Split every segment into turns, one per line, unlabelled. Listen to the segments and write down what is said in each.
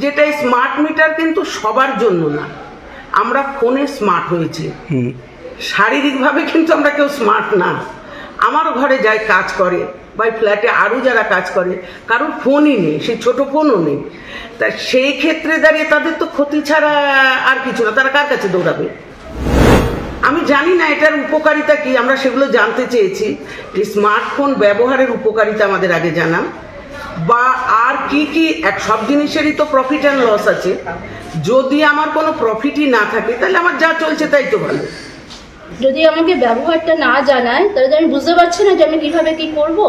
যেটা smart meter কিন্তু সবার জন্য না। আমরা ফোনে স্মার্ট হয়েছি, শারীরিকভাবে কিন্তু আমরা কেউ স্মার্ট না। আমার ঘরে যাই কাজ করে বা ফ্ল্যাটে আরও যারা কাজ করে কারোর ফোনই নেই, সেই ছোট ফোনও নেই। তা সেই ক্ষেত্রে দাঁড়িয়ে তাদের তো ক্ষতি ছাড়া আর কিছু না, তারা কার কাছে দৌড়াবে? আমি জানি না এটার উপকারিতা কি, আমরা সেগুলো জানতে চেয়েছি। স্মার্টফোন ব্যবহারের উপকারিতা আমাদের আগে জানান, বা আর কি কি সব জিনিসেরই তো প্রফিট অ্যান্ড লস আছে। যদি আমার কোনো প্রফিটই না থাকে তাহলে আমার যা চলছে তাই তো ভালো।
যদি আমাকে ব্যবহারটা না জানায় তাহলে তো আমি বুঝতে পারছি না যে আমি কিভাবে কি করব।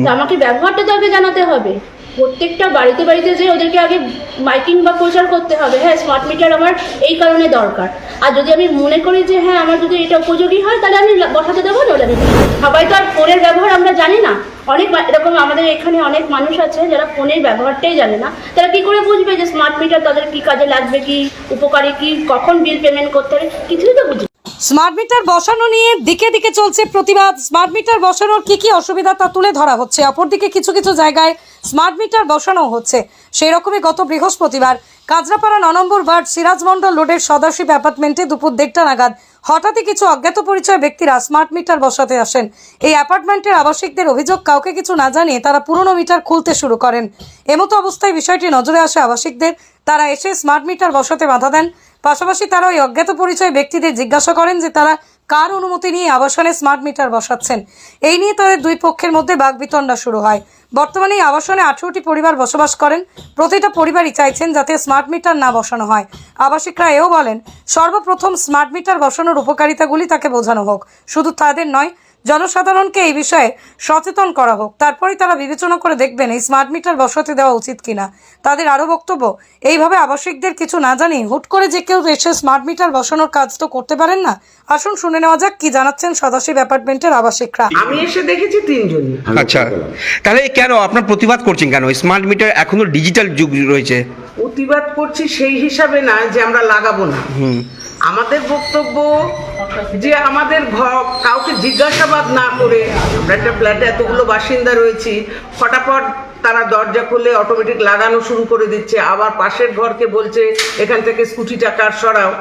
তো আমাকে ব্যবহারটা তো আগে জানাতে হবে। প্রত্যেকটা বাড়িতে বাড়িতে যে ওদেরকে আগে মাইকিং বা প্রচার করতে হবে, হ্যাঁ স্মার্ট মিটার আমার এই কারণে দরকার। আর যদি আমি মনে করি যে হ্যাঁ আমার যদি এটা উপযোগী হয় তাহলে আমি বসাতে দেবো, নইলে আমি সবাই তো আর ফোনের ব্যবহার আমরা জানি না। অনেক এরকম আমাদের এখানে অনেক মানুষ আছে যারা ফোনের ব্যবহারটাই জানে না। তারা কি করে বুঝবে যে স্মার্ট মিটার তাদের কি কাজে লাগবে, কি উপকারী, কি কখন বিল পেমেন্ট করতে হবে, কিছুই তো বুঝবে।
স্মার্ট মিটার বসানো নিয়ে দিকে দিকে চলছে প্রতিবাদ। স্মার্ট মিটার বসানোর কি কি অসুবিধা তা তুলে ধরা হচ্ছে। অপরদিকে কিছু কিছু জায়গায় স্মার্ট মিটার বসানো হচ্ছে। সেই রকমই গত বৃহস্পতিবার কাজরাপাড়া 9 নম্বর ওয়ার্ড সিরাজ মন্ডল রোডের সদাশিব অ্যাপার্টমেন্টে দুপুর 1:30 নাগাদ হঠাৎই কিছু অজ্ঞাত পরিচয় ব্যক্তিরা স্মার্ট মিটার বসাতে আসেন। এই অ্যাপার্টমেন্টের আবাসিকদের অভিযোগ, কাউকে কিছু না জানিয়ে তারা পুরনো মিটার খুলতে শুরু করেন। এমতো অবস্থায় বিষয়টি নজরে আসে আবাসিকদের। তারা এসে স্মার্ট মিটার বসাতে বাধা দেন। পাশাপাশি তারা ওই অজ্ঞাত পরিচয় ব্যক্তিদের জিজ্ঞাসা করেন যে তারা কার অনুমতি নিয়ে আবাসনে স্মার্ট মিটার বসাচ্ছেন। এই নিয়ে তাদের দুই পক্ষের মধ্যে বাকবিতণ্ডা শুরু হয়। বর্তমানে এই আবাসনে 18টি পরিবার বসবাস করেন। প্রতিটা পরিবারই চাইছেন যাতে স্মার্ট মিটার না বসানো হয়। আবাসিকরা এও বলেন, সর্বপ্রথম স্মার্ট মিটার বসানোর উপকারিতাগুলি তাকে বোঝানো হোক, শুধু তাদের নয় জনসাধারণকে এই বিষয়ে সচেতন করা হোক। তারপরেই তারা বিবেচনা করে দেখবেন এই স্মার্ট মিটার বসাতে দেওয়া উচিত কিনা। তাদের আরও বক্তব্য, এইভাবে আবাসিকদের কিছু না জানিয়ে হুট করে যে কেউ এসে স্মার্ট মিটার বসানোর কাজ তো করতে পারেন না। আসুন শুনে নেওয়া যাক কি জানাচ্ছেন সদাশিব অ্যাপার্টমেন্টের আবাসিকরা।
আমি এসে দেখেছি 3 জন।
আচ্ছা, তাহলে কেন আপনার প্রতিবাদ করছেন কেন? স্মার্ট মিটার এখনো ডিজিটাল যুগ রয়েছে।
প্রতিবাদ করছি সেই হিসাবে না যে আমরা লাগাবো না। আমাদের বক্তব্য যে আমাদের কাউকে জিজ্ঞাসাবাদ না করে, আমরা একটা ফ্ল্যাটে এতগুলো বাসিন্দা রয়েছি, ফটাফট তারা দরজা খুলে অটোমেটিক লাগানো শুরু করে দিচ্ছে। আবার পাশের ঘরকে বলছে এখান থেকে স্কুটিটা কার সরাও।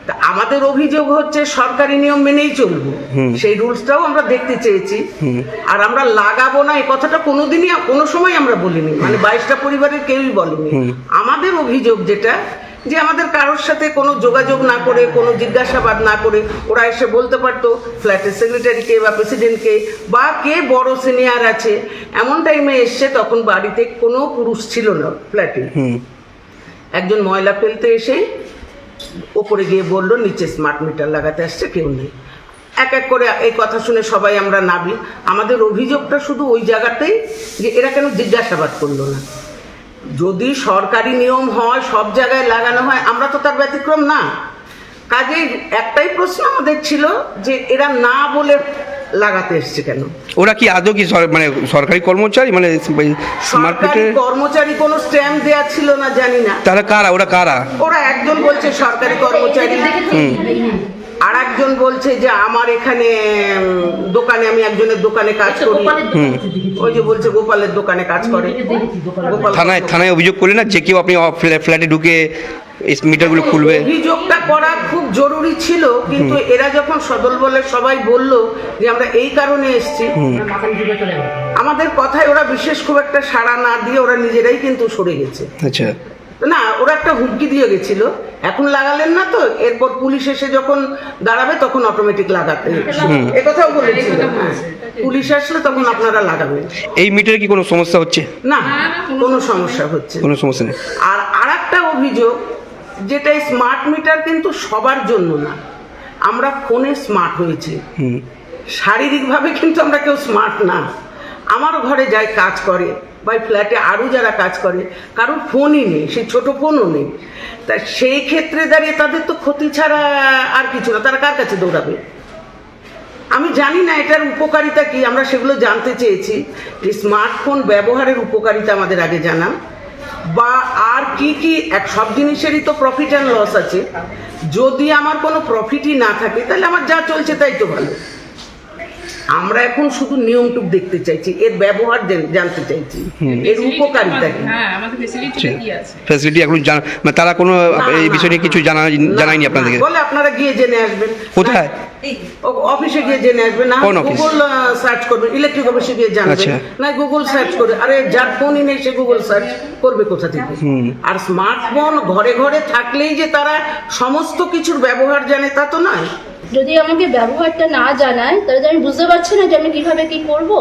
তা আমাদের অভিযোগ হচ্ছে সরকারি নিয়ম মেনেই চলবো, সেই রুলসটাও আমরা দেখতে চেয়েছি। আর আমরা লাগাবো না এই কথাটা কোনোদিনই কোনো সময় আমরা বলিনি, মানে 22টা পরিবারের কেউই বলেনি। আমাদের অভিযোগ যেটা, যে আমাদের কারোর সাথে কোনো যোগাযোগ না করে, কোনো জিজ্ঞাসাবাদ না করে ওরা এসে বলতে পারতো ফ্ল্যাটের সেক্রেটারিকে বা প্রেসিডেন্টকে বা কে বড় সিনিয়র আছে। এমন টাইমে এসছে তখন বাড়িতে কোনো পুরুষ ছিল না ফ্ল্যাটে। একজন ময়লা ফেলতে এসে ওপরে গিয়ে বললো নিচে স্মার্ট মিটার লাগাতে আসছে, কেউ নেই। এক এক করে এই কথা শুনে সবাই আমরা নাবি। আমাদের অভিযোগটা শুধু ওই জায়গাতেই যে এরা কেন জিজ্ঞাসাবাদ করলো না। যদি সরকারি নিয়ম হয়, সব জায়গায় লাগানো হয়, আমরা তো তার ব্যতিক্রম না। কাজেই একটাই প্রশ্ন আমাদের ছিল যে এরা না বলে লাগাতে এসছে কেন।
ওরা কি আদৌ কি মানে সরকারি কর্মচারী, মানে স্মার্ট
সরকারি
মিটার
কর্মচারী কোনো স্ট্যাম্প দেওয়া ছিল না, জানি না।
তারা কারা? ওরা কারা?
ওরা একজন বলছে সরকারি কর্মচারী, আর একজন বলছে যে আমার এখানে দোকানে, আমি একজনের দোকানে কাজ করি। ওই যে বলছে গোপালের দোকানে কাজ করে।
থানায় অভিযোগ করলে না যে কেউ আপনি ফ্ল্যাটে ঢুকে মিটারগুলো খুলবে?
অভিযোগটা করা খুব জরুরি ছিল, কিন্তু এরা যখন সদল বলে সবাই বলল যে আমরা এই কারণে এসেছি, আমাদের কথায় ওরা বিশেষ খুব একটা সাড়া না দিয়ে ওরা নিজেরাই কিন্তু সরে গেছে।
আচ্ছা,
না, ওরা একটা হুমকি দিয়ে গেছিল, এখন লাগালেন না তো এরপর পুলিশ এসে যখন দাঁড়াবে তখন অটোমেটিক লাগাতে, এ কথাও বলেছিল। পুলিশ আসলে তখন আপনারা লাগাবেন।
এই মিটারে কি কোনো সমস্যা হচ্ছে?
না, কোনো সমস্যা হচ্ছে,
কোনো সমস্যা নেই।
আর আরেকটা অভিযোগ যেটা, স্মার্ট মিটার কিন্তু সবার জন্য না। আমরা ফোনে স্মার্ট হয়েছি, শারীরিকভাবে কিন্তু আমরা কেউ স্মার্ট না। আমার ঘরে যাই কাজ করে বা ফ্ল্যাটে আরও যারা কাজ করে কারোর ফোনই নেই, সেই ছোট ফোনও নেই। তা সেই ক্ষেত্রে দাঁড়িয়ে তাদের তো ক্ষতি ছাড়া আর কিছু না, তারা কার কাছে দৌড়াবে? আমি জানি না এটার উপকারিতা কি, আমরা সেগুলো জানতে চেয়েছি। স্মার্টফোন ব্যবহারের উপকারিতা আমাদের আগে জানান, বা আর কি কি সব জিনিসেরই তো প্রফিট অ্যান্ড লস আছে। যদি আমার কোনো প্রফিটই না থাকে তাহলে আমার যা চলছে তাই তো ভালো। আমরা এখন শুধু নিয়মটুক দেখতে চাইছি, এর ব্যবহার জানতে চাইছি, এর উপকারিতা কি।
হ্যাঁ, আমাদের ফ্যাসিলিটিটা কি আছে?
ফ্যাসিলিটি এখন মানে তারা কোনো এই বিষয় নিয়ে কিছু জানায়নি আপনাদেরকে?
বলে আপনারা গিয়ে জেনে আসবেন।
কোথায়?
অফিসে গিয়ে জেনে আসবেন, না
কোন অফিস?
গুগল সার্চ করবেন, ইলেকট্রিক অফিসে গিয়ে জানবেন,
আচ্ছা।
না গুগল সার্চ করে। আরে যার ফোনই নেই সে গুগল সার্চ করবে কোথা থেকে? আর স্মার্টফোন ঘরে ঘরে থাকলেই যে তারা সমস্ত কিছুর ব্যবহার জানে তা তো নয়।
যদি আমাকে ব্যবহারটা না জানায় তাহলে তো আমি বুঝতে পারছি না যে আমি কিভাবে কি করব।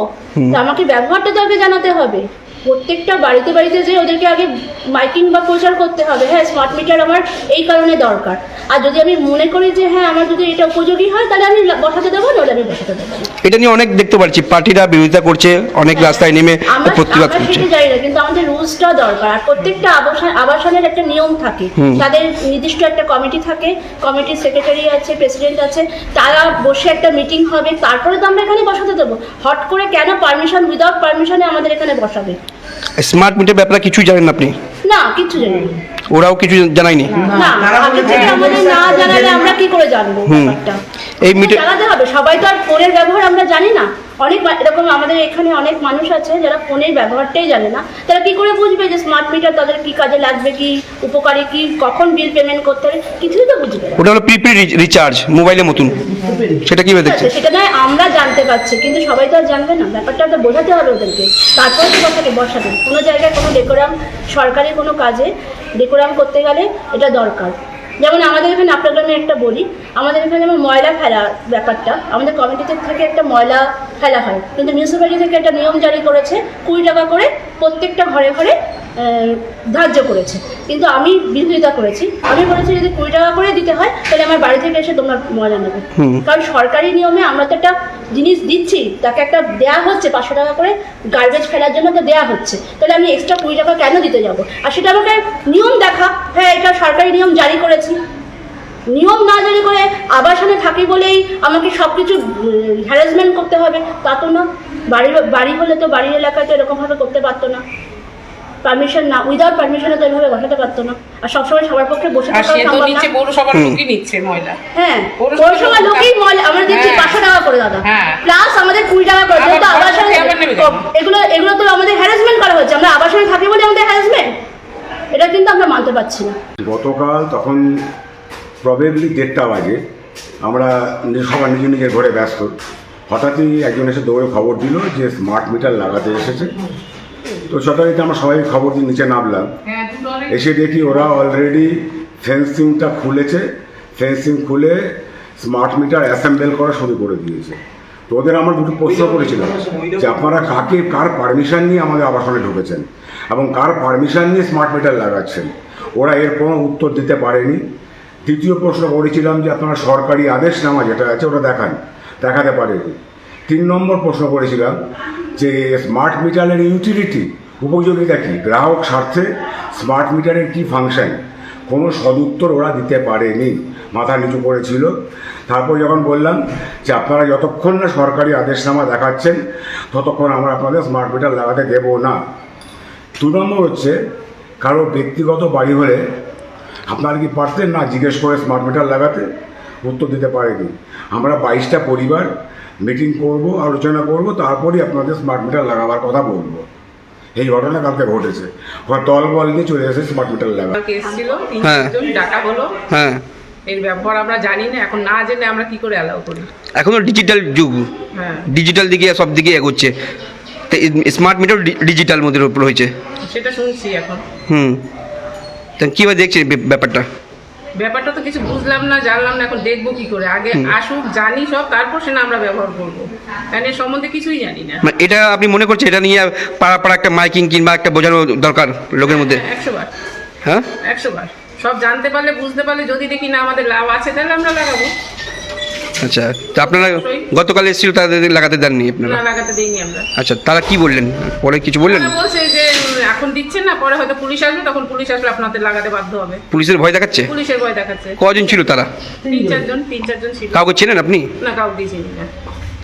তো আমাকে ব্যবহারটা তো আগে জানাতে হবে। প্রত্যেকটা বাড়িতে বাড়িতে যে ওদেরকে আগে মাইকিং বা প্রচার করতে হবে, হ্যাঁ স্মার্ট মিটার আমার এই কারণে দরকার। আর যদি আমি মনে করি যে হ্যাঁ আমার যদি এটা উপযোগী হয় তাহলে আমি বসাতে দেবো, নাহলে আমি বসাতে দেবো না।
এটা নিয়ে অনেক দেখতে পাচ্ছি পার্টিরা বিরোধিতা করছে, অনেক রাস্তায় নেমে প্রতিবাদ
আমরা
করছে।
সেটা জানি না, কিন্তু আমাদের রুলসটা দরকার। আর প্রত্যেকটা আবাসনের একটা নিয়ম থাকে, তাদের নির্দিষ্ট একটা কমিটি থাকে, কমিটির সেক্রেটারি আছে, প্রেসিডেন্ট আছে, তারা বসে একটা মিটিং হবে, তারপরে তো আমরা এখানে বসাতে দেবো। হট করে কেন পারমিশন, উইদাউট পারমিশনে আমাদের এখানে বসাবে?
স্মার্ট মিটার ব্যাপারে কিছুই জানেন আপনি?
না, কিচ্ছু জানি না।
ওরাও কিছু জানায়নি?
না, আগে থেকে আমাদের না জানালে আমরা কি করে জানবো ব্যাপারটা?
এই মিটার
জানাতে হবে। সবাই তো আর ফোনের ব্যবহার আমরা জানি না। অনেক এরকম আমাদের এখানে অনেক মানুষ আছে যারা ফোনের ব্যবহারটাই জানে না। তারা কি করে বুঝবে যে স্মার্ট মিটার তাদের কি কাজে লাগবে, কি উপকারী, কি কখন বিল পেমেন্ট করতে হবে, কিছুই তো বুঝবে না।
ওটা হলো প্রিপেড রিচার্জ, মোবাইলের মতন, সেটা কিভাবে দেখছে?
সেটা নয় আমরা জানতে পারছি, কিন্তু সবাই তো আর জানবে না। ব্যাপারটা তো বোঝাতে হবে ওদেরকে, তারপরে তো কথাকে বসাবে। কোনো জায়গায় কোনো ডেকোরাম, সরকারি কোনো কাজে ডেকোরাম করতে গেলে এটা দরকার। যেমন আমাদের এখানে আপনার গ্রামে একটা বলি, আমাদের এখানে যেমন ময়লা ফেলা ব্যাপারটা, আমাদের কমিটিতে থেকে একটা ময়লা ফেলা হয়, কিন্তু মিউনিসিপ্যালিটি থেকে একটা নিয়ম জারি করেছে 20 টাকা করে প্রত্যেকটা ঘরে ঘরে ধার্য করেছে। কিন্তু আমি বিরোধিতা করেছি। আমি বলেছি যদি 20 টাকা করে দিতে হয় তাহলে আমার বাড়ি থেকে এসে তোমরা ময়লা নেবে। কারণ সরকারি নিয়মে আমরা তো একটা জিনিস দিচ্ছি, তাকে একটা দেয়া হচ্ছে 500 টাকা করে গার্বেজ ফেলার জন্য তো দেয়া হচ্ছে, তাহলে আমি এক্সট্রা 20 টাকা কেন দিতে যাব? আর সেটা আমাকে নিয়ম দেখা, হ্যাঁ এটা সরকারি নিয়ম জারি করেছি। নিয়ম না জারি করে আবাসনে থাকি বলেই আমাকে সব কিছু হ্যারাসমেন্ট করতে হবে তা তো না। বাড়ি হলে তো বাড়ির এলাকায় তো এরকমভাবে করতে পারতো না। পারমিশন না, উইদাউট পারমিশনে তো এইভাবে বসাতে পারতো না। আর সবসময় সবার পক্ষে বসে
আর
থাকা
সে তো
সম্ভব না।
নিচ্ছে, পৌরসভার লোকই নিচ্ছে ময়লা।
হ্যাঁ,
পৌরসভার
পৌরসভার লোকেই ময়লা আমরা দিচ্ছি
হ্যাঁ।
500 টাকা করে দাদা,
হ্যাঁ।
প্লাস আমাদের 20 টাকা করে।
আবার
যেহেতু আবাসনে
আবার নেবে কেন?
এগুলো তো আমাদের হ্যারাসমেন্ট করা হচ্ছে। আমরা আবাসনে থাকি বলে আমাদের হ্যারাসমেন্ট, এটা কিন্তু আমরা মানতে পারছি না।
গতকাল তখন প্রবেবলি 1:30 বাজে, আমরা সবার নিজের নিজের ঘরে ব্যস্ত। হঠাৎই একজন এসে দৌড়ে খবর দিল যে স্মার্ট মিটার লাগাতে এসেছে। তো সকালে আমরা সবাই খবর দিয়ে নিচে নামলাম।
হ্যাঁ,
এসে দেখি ওরা অলরেডি ফেন্সিংটা খুলেছে, ফেন্সিং খুলে স্মার্ট মিটার অ্যাসেম্বল করা শুরু করে দিয়েছে। তো ওদের আমরা দুটো প্রশ্ন করেছিলাম যে আপনারা কার পারমিশন নিয়ে আমাদের আবাসনে ঢুকেছেন এবং কার পারমিশন নিয়ে স্মার্ট মিটার লাগাচ্ছেন। ওরা এর কোনো উত্তর দিতে পারেনি। দ্বিতীয় প্রশ্ন করেছিলাম যে আপনারা সরকারি আদেশনামা যেটা আছে ওটা দেখাতে পারেনি। 3 নম্বর প্রশ্ন করেছিলাম যে স্মার্ট মিটারের ইউটিলিটি, উপযোগিতা কী, গ্রাহক স্বার্থে স্মার্ট মিটারের কী ফাংশন, কোনো সদুত্তর ওরা দিতে পারেনি, মাথা নিচু করেছিল। তারপর যখন বললাম যে আপনারা যতক্ষণ না সরকারি আদেশনামা দেখাচ্ছেন ততক্ষণ আমরা আপনাদের স্মার্ট মিটার লাগাতে দেব না। 2 নম্বর হচ্ছে কারো ব্যক্তিগত বাড়ি হলে আপনারা কি পারতেন না জিজ্ঞেস করে স্মার্ট মিটার লাগাতে? উত্তর দিতে পারেনি। আমরা 22টা পরিবার মিটিং করব, আলোচনা করব, তারপরেই আপনাদের স্মার্ট মিটার লাগাবার কথা বলবো। এই ঘটনা কালকে ঘটেছে। দল বল নিয়ে চলে এসেছে স্মার্ট মিটার লাগা।
কেস ছিল,
হ্যাঁ।
3 জন ডাকা হলো।
হ্যাঁ,
এর ব্যবহার আমরা জানি না, এখন না জেনে আমরা কি করে অ্যালাউ করি?
এখন তো ডিজিটাল যুগ,
হ্যাঁ,
ডিজিটাল দিকে সব দিকে এগোচ্ছে। তো স্মার্ট মিটার ডিজিটাল মধ্যে উপর হয়েছে।
সেটা শুনছি এখন।
তা কীভাবে দেখছে
ব্যাপারটা তো কিছু বুঝলাম না, জানলাম না, এখন দেখবো কি করে? আগে আসুক, জানি সব, তারপর সে না আমরা ব্যবহার করবো, কারণ এর সম্বন্ধে কিছুই জানি না।
মানে এটা আপনি মনে করছেন এটা নিয়ে পাড়া একটা মাইকিং কিংবা একটা বোঝানো দরকার লোকের মধ্যে?
100 বার,
হ্যাঁ
100 বার। সব জানতে পারলে, বুঝতে পারলে, যদি দেখি না আমাদের লাভ আছে তাহলে আমরা লাগাবো।
আচ্ছা, তো আপনারা গতকাল এসেছিল, তাদের লাগাতে দেননি আপনারা?
না, লাগাতে দিইনি আমরা।
আচ্ছা, তারা কি বললেন? পরে কিছু বললেন?
তারা বলছে যে এখন দিচ্ছেন না, পরে হয়তো পুলিশ আসবে, তখন পুলিশ আসলে আপনাদের লাগাতে বাধ্য হবে।
পুলিশের ভয় দেখাচ্ছে?
পুলিশের ভয় দেখাচ্ছে।
কজন ছিল তারা?
3-4 জন ছিল।
কাউকে চেনেন আপনি?
না, কাউকে চিনি না।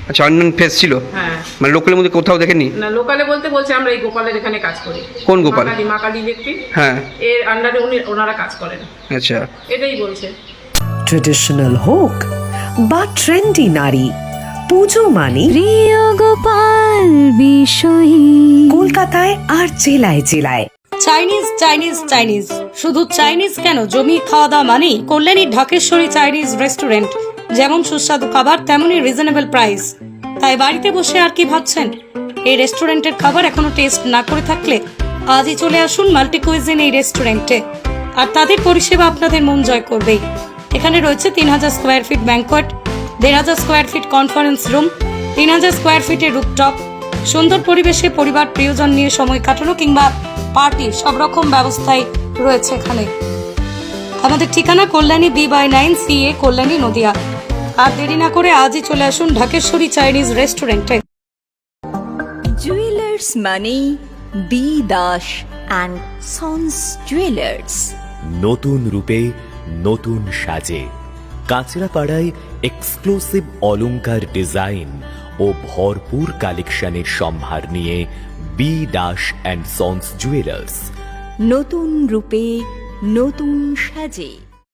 আচ্ছা, অন্য ফেস ছিল?
হ্যাঁ।
মানে লোকালের মধ্যে কোথাও দেখেননি?
না, লোকালে বলছে আমরা এই গোপালের এখানে কাজ করি।
কোন গোপাল?
মাকালি ইলেকট্রিক।
হ্যাঁ,
এর আন্ডারে ওনারা কাজ করেন।
আচ্ছা।
এটাই বলছে।
ট্রেডিশনাল হোক বা ট্রেন্ডি নারী, পুজো মানে
প্রিয় গোপাল বিষয়ী
কলকাতায় আর জেলায় জেলায়।
চাইনিজ চাইনিজ চাইনিজ, শুধু চাইনিজ কেন, জমি খাওয়া দাওয়া মানেই কল্যাণী ঢাকেশ্বরী চাইনিজ রেস্টুরেন্ট। যেমন সুস্বাদু খাবার তেমনই রিজনেবল প্রাইস। তাই বাড়িতে বসে আর কি ভাবছেন? এই রেস্টুরেন্টের খাবার এখনো টেস্ট না করে থাকলে আজই চলে আসুন মাল্টি কুইজিন এই রেস্টুরেন্টে। আর তাদের পরিষেবা আপনাদের মন জয় করবেই। এখানে রয়েছে 3000 square feet banquet, 1500 square feet conference room, 3000 square ফিটের রুফটপ। সুন্দর পরিবেশে পরিবার প্রিয়জন নিয়ে সময় কাটানো কিংবা পার্টি সব রকম ব্যবস্থাই রয়েছে এখানে। আমাদের ঠিকানা কল্যাণী B/9 CA কল্যাণী নদিয়া। আর দেরি না করে আজই চলে আসুন ঢাকেশ্বরী চাইনিজ রেস্টুরেন্টে।
জুয়েলার্স মানে B Das and sons jewellers.
নতুন রূপে নতুন সাজে কাঁচরাপাড়ায় এক্সক্লুসিভ অলংকার ডিজাইন ও ভরপুর কালেকশনের সম্ভার নিয়ে B Das and sons jewellers.
নতুন রূপে নতুন সাজে।